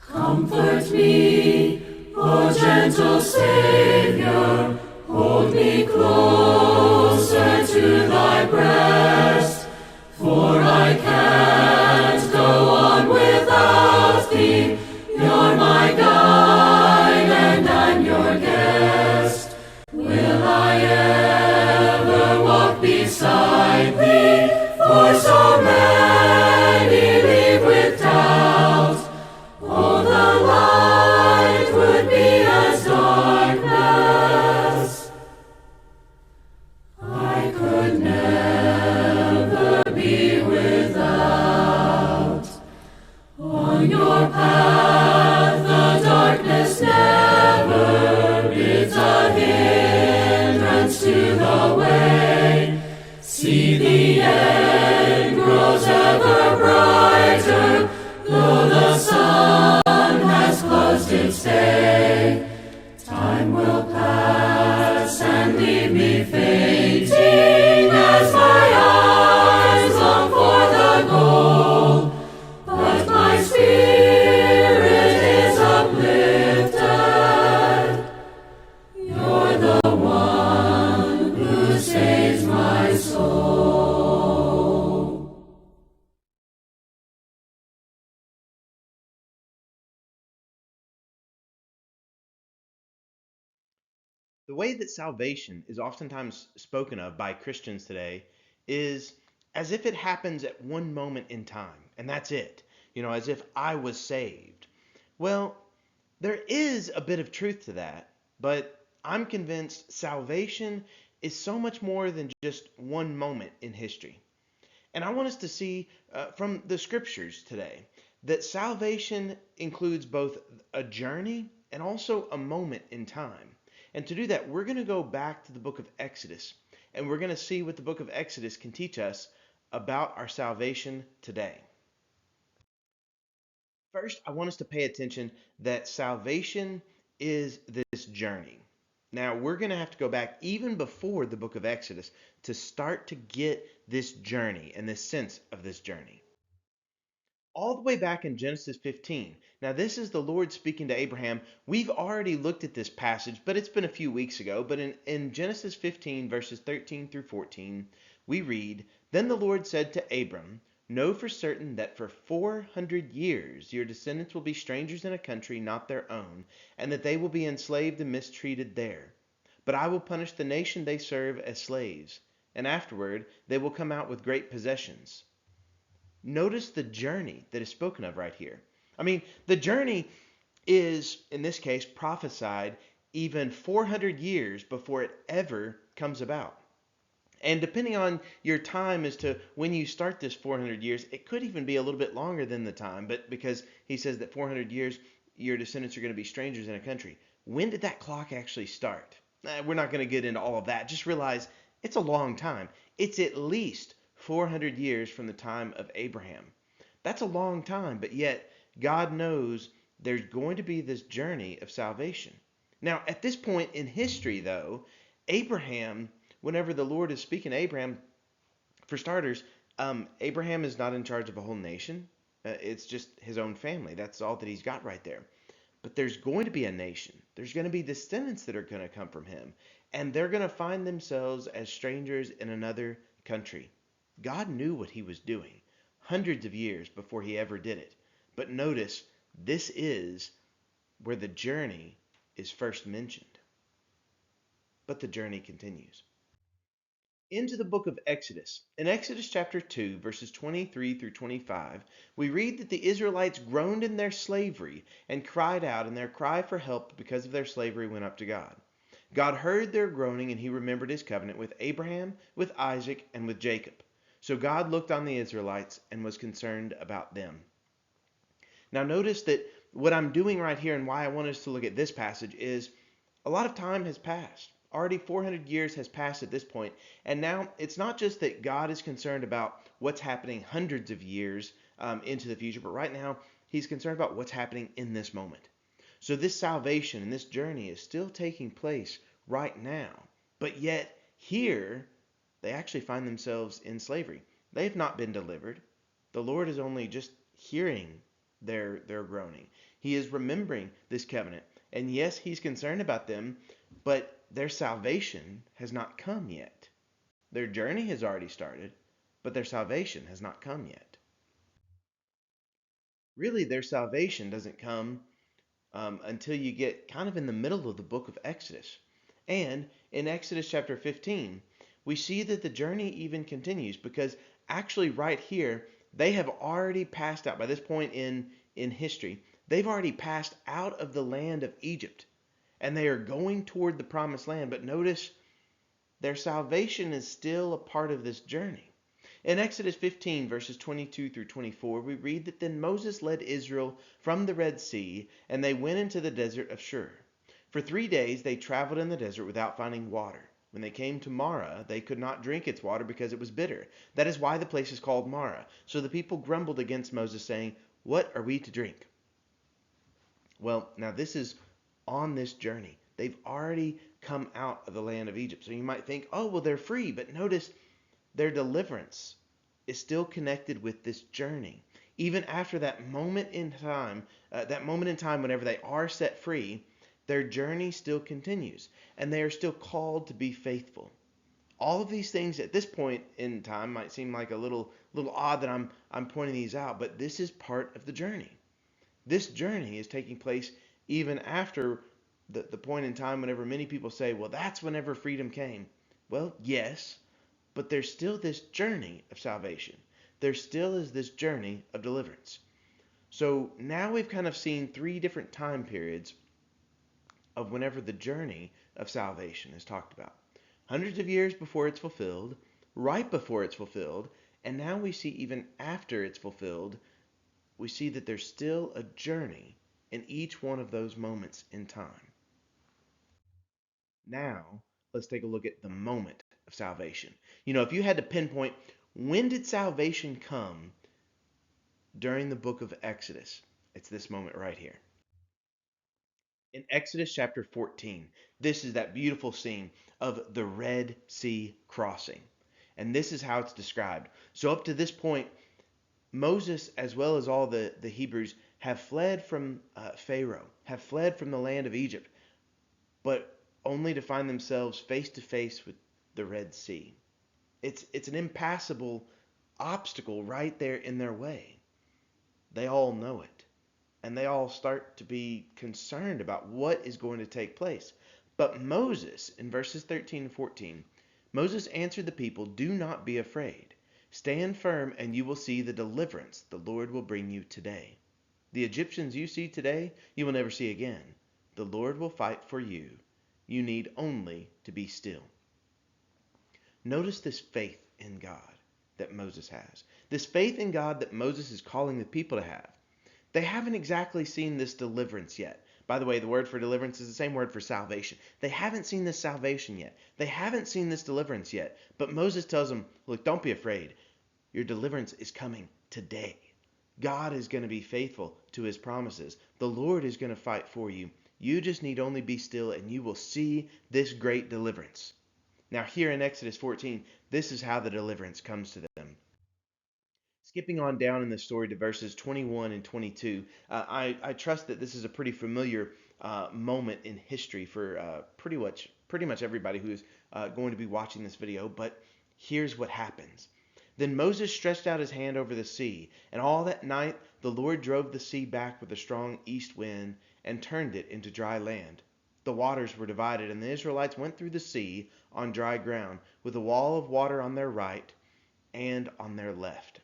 Comfort me, O gentle Savior, hold me closer to thy breast, for I can't go on without thee. You're my guide and I'm your guest. Will I ever walk beside thee? For so many leave with doubt. Oh, the light would be as darkness. I could never be without. On your path the darkness never bids a hindrance to the way. See, the end grows ever brighter, though the sun has closed its day. Time will pass and leave me fainting as my eyes long for the goal. But my spirit is uplifted. You're the one who saves my soul. The way that salvation is oftentimes spoken of by Christians today is as if it happens at one moment in time, and that's it. As if I was saved. Well, there is a bit of truth to that, but I'm convinced salvation is so much more than just one moment in history. And I want us to see from the scriptures today that salvation includes both a journey and also a moment in time. And to do that, we're going to go back to the book of Exodus, and we're going to see what the book of Exodus can teach us about our salvation today. First, I want us to pay attention that salvation is this journey. Now, we're going to have to go back even before the book of Exodus to start to get this journey and this sense of this journey. All the way back in Genesis 15. Now, this is the Lord speaking to Abraham. We've already looked at this passage, but it's been a few weeks ago. But in Genesis 15, verses 13 through 14, we read, "Then the Lord said to Abram, know for certain that for 400 years your descendants will be strangers in a country not their own, and that they will be enslaved and mistreated there. But I will punish the nation they serve as slaves, and afterward they will come out with great possessions." Notice the journey that is spoken of right here. The journey is, in this case, prophesied even 400 years before it ever comes about. And depending on your time as to when you start this 400 years, it could even be a little bit longer than the time, but because he says that 400 years, your descendants are going to be strangers in a country. When did that clock actually start? We're not going to get into all of that. Just realize it's a long time. It's at least 400 years from the time of Abraham. That's a long time, but yet God knows there's going to be this journey of salvation. Now, at this point in history, though, Abraham, whenever the Lord is speaking to Abraham, for starters, Abraham is not in charge of a whole nation. It's just his own family. That's all that he's got right there. But there's going to be a nation. There's going to be descendants that are going to come from him. And they're going to find themselves as strangers in another country. God knew what he was doing hundreds of years before he ever did it. But notice, this is where the journey is first mentioned. But the journey continues. Into the book of Exodus. In Exodus chapter 2, verses 23 through 25, we read that the Israelites groaned in their slavery and cried out, and their cry for help because of their slavery went up to God. God heard their groaning, and he remembered his covenant with Abraham, with Isaac, and with Jacob. So God looked on the Israelites and was concerned about them. Now notice that what I'm doing right here and why I want us to look at this passage is a lot of time has passed. Already 400 years has passed at this point. And now it's not just that God is concerned about what's happening hundreds of years into the future, but right now he's concerned about what's happening in this moment. So this salvation and this journey is still taking place right now. But yet here they actually find themselves in slavery. They have not been delivered. The Lord is only just hearing their groaning. He is remembering this covenant. And yes, he's concerned about them, but their salvation has not come yet. Their journey has already started, but their salvation has not come yet. Really, their salvation doesn't come until you get kind of in the middle of the book of Exodus. And in Exodus chapter 15, we see that the journey even continues because actually, right here, they have already passed out. By this point in history, they've already passed out of the land of Egypt and they are going toward the promised land. But notice their salvation is still a part of this journey. In Exodus 15, verses 22 through 24, we read that then Moses led Israel from the Red Sea, and they went into the desert of Shur. For 3 days they traveled in the desert without finding water. When they came to Marah, they could not drink its water because it was bitter. That is why the place is called Marah. So the people grumbled against Moses, saying, "What are we to drink?" Well, now this is on this journey. They've already come out of the land of Egypt. So you might think, oh, well, they're free. But notice their deliverance is still connected with this journey. Even after that moment in time whenever they are set free, their journey still continues, and they are still called to be faithful. All of these things at this point in time might seem like a little odd that I'm pointing these out, but this is part of the journey. This journey is taking place even after the point in time whenever many people say, well, that's whenever freedom came. Well, yes, but there's still this journey of salvation. There still is this journey of deliverance. So now we've kind of seen three different time periods of whenever the journey of salvation is talked about. Hundreds of years before it's fulfilled, right before it's fulfilled, and now we see even after it's fulfilled, we see that there's still a journey in each one of those moments in time. Now, let's take a look at the moment of salvation. If you had to pinpoint when did salvation come during the book of Exodus, it's this moment right here. In Exodus chapter 14, this is that beautiful scene of the Red Sea crossing. And this is how it's described. So up to this point, Moses, as well as all the Hebrews, have fled from Pharaoh, have fled from the land of Egypt, but only to find themselves face to face with the Red Sea. It's an impassable obstacle right there in their way. They all know it, and they all start to be concerned about what is going to take place. But Moses, in verses 13 and 14, Moses answered the people, "Do not be afraid. Stand firm, and you will see the deliverance the Lord will bring you today. The Egyptians you see today, you will never see again. The Lord will fight for you. You need only to be still." Notice this faith in God that Moses has. This faith in God that Moses is calling the people to have. They haven't exactly seen this deliverance yet. By the way, the word for deliverance is the same word for salvation. They haven't seen this salvation yet. They haven't seen this deliverance yet. But Moses tells them, look, don't be afraid. Your deliverance is coming today. God is going to be faithful to his promises. The Lord is going to fight for you. You just need only be still and you will see this great deliverance. Now here in Exodus 14, this is how the deliverance comes to them. Skipping on down in the story to verses 21 and 22, I trust that this is a pretty familiar moment in history for pretty much everybody who is going to be watching this video. But here's what happens. Then Moses stretched out his hand over the sea, and all that night the Lord drove the sea back with a strong east wind and turned it into dry land. The waters were divided, and the Israelites went through the sea on dry ground, with a wall of water on their right and on their left.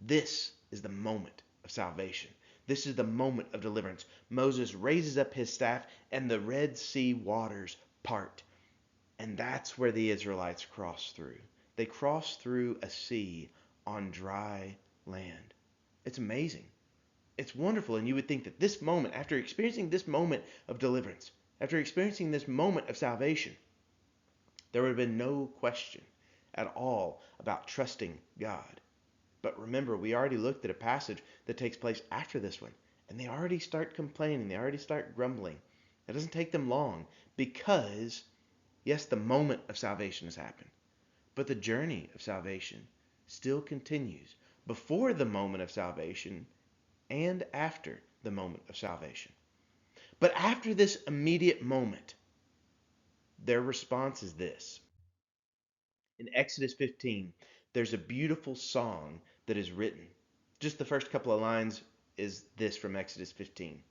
This is the moment of salvation. This is the moment of deliverance. Moses raises up his staff, and the Red Sea waters part. And that's where the Israelites cross through. They cross through a sea on dry land. It's amazing. It's wonderful. And you would think that this moment, after experiencing this moment of deliverance, after experiencing this moment of salvation, there would have been no question at all about trusting God. But remember, we already looked at a passage that takes place after this one, and they already start complaining. They already start grumbling. It doesn't take them long because, yes, the moment of salvation has happened. But the journey of salvation still continues. Before the moment of salvation, and after the moment of salvation. But after this immediate moment, their response is this. In Exodus 15, there's a beautiful song that is written. Just the first couple of lines is this from Exodus 15.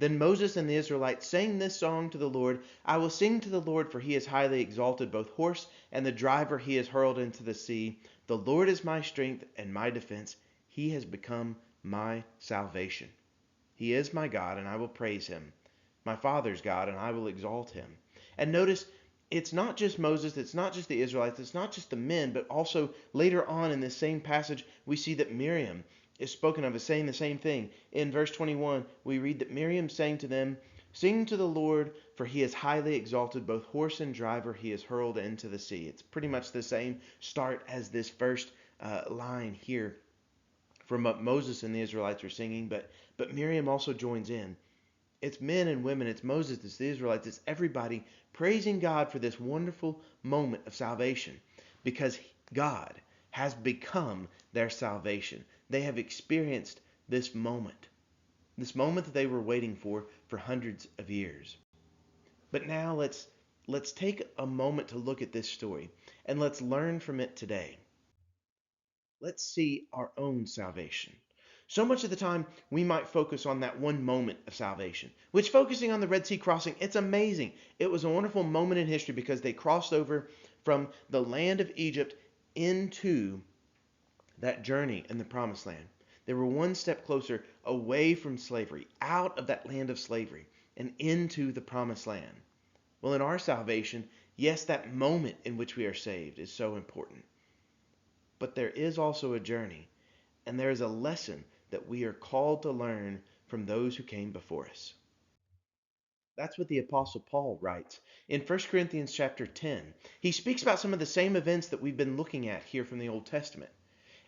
Then Moses and the Israelites sang this song to the Lord. I will sing to the Lord, for he is highly exalted, both horse and the driver he has hurled into the sea. The Lord is my strength and my defense. He has become my salvation. He is my God, and I will praise him. My Father's God, and I will exalt him. And notice, it's not just Moses, it's not just the Israelites, it's not just the men, but also later on in this same passage, we see that Miriam is spoken of as saying the same thing. In verse 21, we read that Miriam sang to them, sing to the Lord, for he is highly exalted, both horse and driver he is hurled into the sea. It's pretty much the same start as this first line here from what Moses and the Israelites are singing, but Miriam also joins in. It's men and women, it's Moses, it's the Israelites, it's everybody praising God for this wonderful moment of salvation because God has become their salvation. They have experienced this moment that they were waiting for hundreds of years. But now let's take a moment to look at this story and let's learn from it today. Let's see our own salvation. So much of the time, we might focus on that one moment of salvation, which focusing on the Red Sea crossing, it's amazing. It was a wonderful moment in history because they crossed over from the land of Egypt into that journey in the promised land. They were one step closer away from slavery, out of that land of slavery, and into the promised land. Well, in our salvation, yes, that moment in which we are saved is so important. But there is also a journey, and there is a lesson that we are called to learn from those who came before us. That's what the apostle Paul writes in 1 Corinthians chapter 10. He speaks about some of the same events that we've been looking at here from the Old Testament.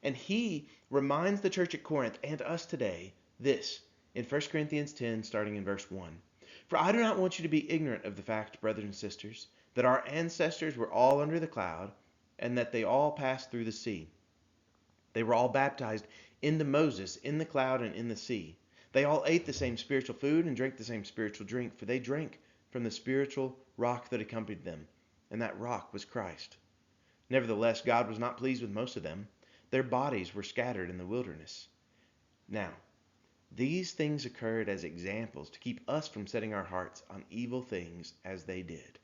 And he reminds the church at Corinth and us today this in 1 Corinthians 10 starting in verse 1. For I do not want you to be ignorant of the fact, brothers and sisters, that our ancestors were all under the cloud and that they all passed through the sea. They were all baptized into Moses in the cloud and in the sea. They all ate the same spiritual food and drank the same spiritual drink, for they drank from the spiritual rock that accompanied them, and that rock was Christ. Nevertheless, God was not pleased with most of them. Their bodies were scattered in the wilderness. Now, these things occurred as examples to keep us from setting our hearts on evil things as they did.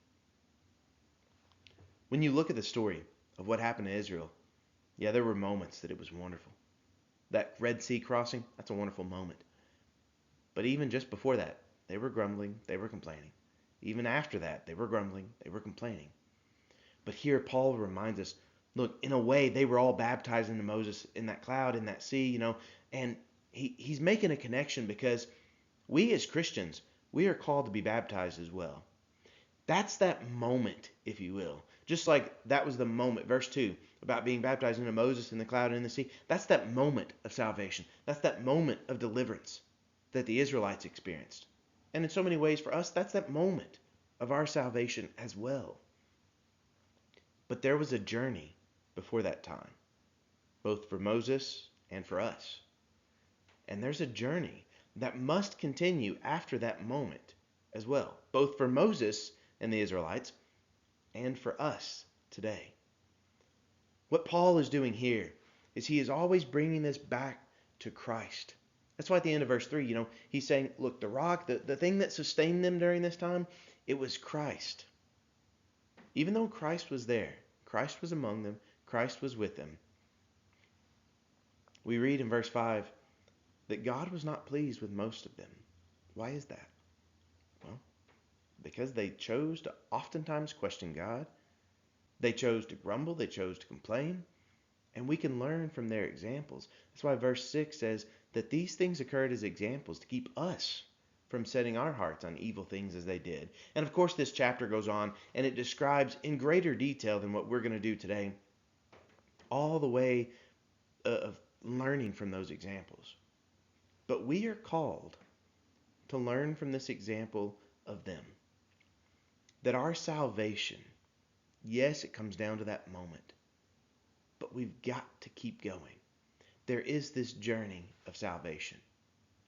When you look at the story of what happened to Israel, yeah, there were moments that it was wonderful. That Red Sea crossing, that's a wonderful moment. But even just before that, they were grumbling, they were complaining. Even after that, they were grumbling, they were complaining. But here Paul reminds us, look, in a way, they were all baptized into Moses in that cloud, in that sea, and he's making a connection because we as Christians, we are called to be baptized as well. That's that moment, if you will. Just like that was the moment, verse 2, about being baptized into Moses in the cloud and in the sea. That's that moment of salvation. That's that moment of deliverance that the Israelites experienced. And in so many ways for us, that's that moment of our salvation as well. But there was a journey before that time, both for Moses and for us. And there's a journey that must continue after that moment as well, both for Moses and the Israelites and for us today. What Paul is doing here is he is always bringing this back to Christ. That's why at the end of verse 3, he's saying, look, the rock, the thing that sustained them during this time, it was Christ. Even though Christ was there, Christ was among them, Christ was with them. We read in verse 5 that God was not pleased with most of them. Why is that? Well, because they chose to oftentimes question God. They chose to grumble. They chose to complain. And we can learn from their examples. That's why verse 6 says that these things occurred as examples to keep us from setting our hearts on evil things as they did. And of course, this chapter goes on and it describes in greater detail than what we're going to do today all the way of learning from those examples. But we are called to learn from this example of them. That our salvation, yes, it comes down to that moment, but we've got to keep going. There is this journey of salvation.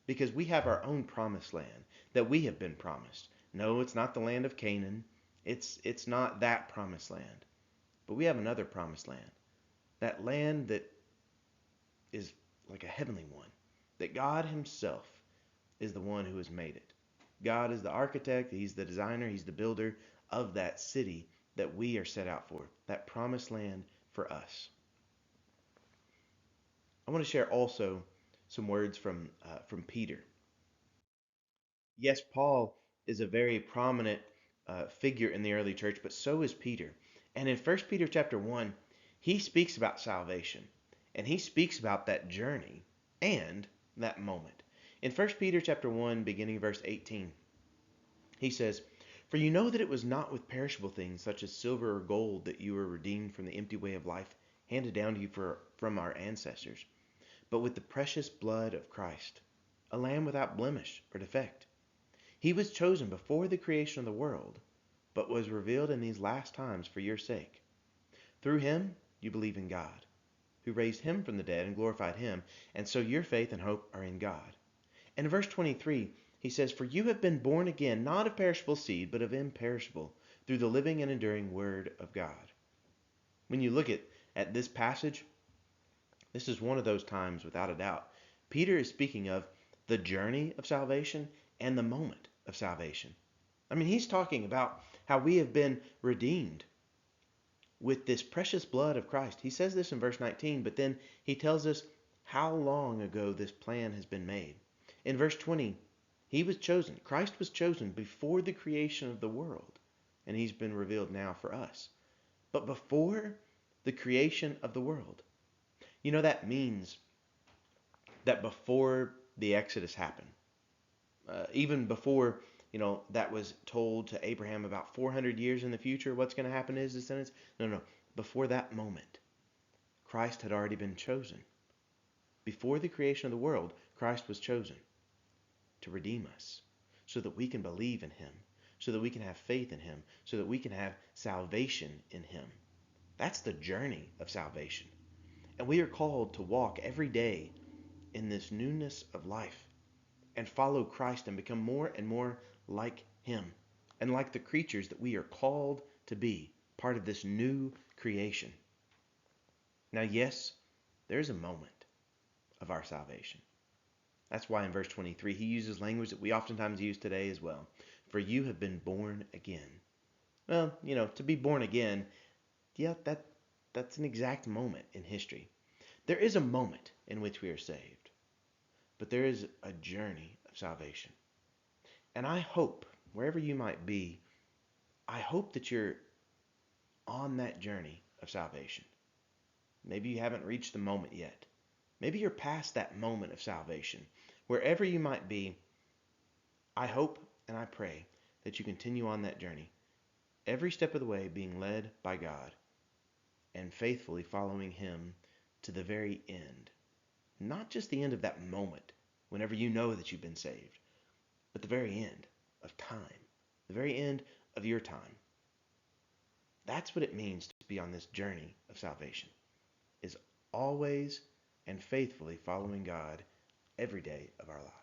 because we have our own promised land that we have been promised. No, it's not the land of Canaan. It's not that promised land. But we have another promised land. That land that is like a heavenly one. That God himself is the one who has made it. God is the architect, he's the designer, he's the builder of that city that we are set out for, that promised land for us. I want to share also some words from Peter. Yes, Paul is a very prominent figure in the early church, but so is Peter. And in 1 Peter chapter 1, he speaks about salvation, and he speaks about that journey and that moment. In 1 Peter chapter 1, beginning verse 18, he says, "For you know that it was not with perishable things such as silver or gold that you were redeemed from the empty way of life handed down to you from our ancestors, but with the precious blood of Christ, a lamb without blemish or defect. He was chosen before the creation of the world, but was revealed in these last times for your sake. Through him you believe in God, who raised him from the dead and glorified him, and so your faith and hope are in God." And in verse 23, he says, "For you have been born again, not of perishable seed, but of imperishable, through the living and enduring word of God." When you look at this passage, this is one of those times, without a doubt, Peter is speaking of the journey of salvation and the moment of salvation. I mean, he's talking about how we have been redeemed with this precious blood of Christ. He says this in verse 19, but then he tells us how long ago this plan has been made. In verse 20, he was chosen. Christ was chosen before the creation of the world, and he's been revealed now for us. But before the creation of the world, that means that before the Exodus happened, even before, that was told to Abraham about 400 years in the future, what's going to happen to his descendants. No. Before that moment, Christ had already been chosen. Before the creation of the world, Christ was chosen to redeem us so that we can believe in him, so that we can have faith in him, so that we can have salvation in him. That's the journey of salvation. And we are called to walk every day in this newness of life and follow Christ and become more and more like him and like the creatures that we are called to be, part of this new creation. Now, yes, there's a moment of our salvation. That's why in verse 23 he uses language that we oftentimes use today as well. For you have been born again. Well, to be born again, yeah, that's an exact moment in history. There is a moment in which we are saved, but there is a journey of salvation. And I hope, wherever you might be, I hope that you're on that journey of salvation. Maybe you haven't reached the moment yet. Maybe you're past that moment of salvation. Wherever you might be, I hope and I pray that you continue on that journey, every step of the way being led by God and faithfully following him to the very end. Not just the end of that moment, whenever you know that you've been saved, but the very end of time, the very end of your time. That's what it means to be on this journey of salvation, is always and faithfully following God every day of our lives.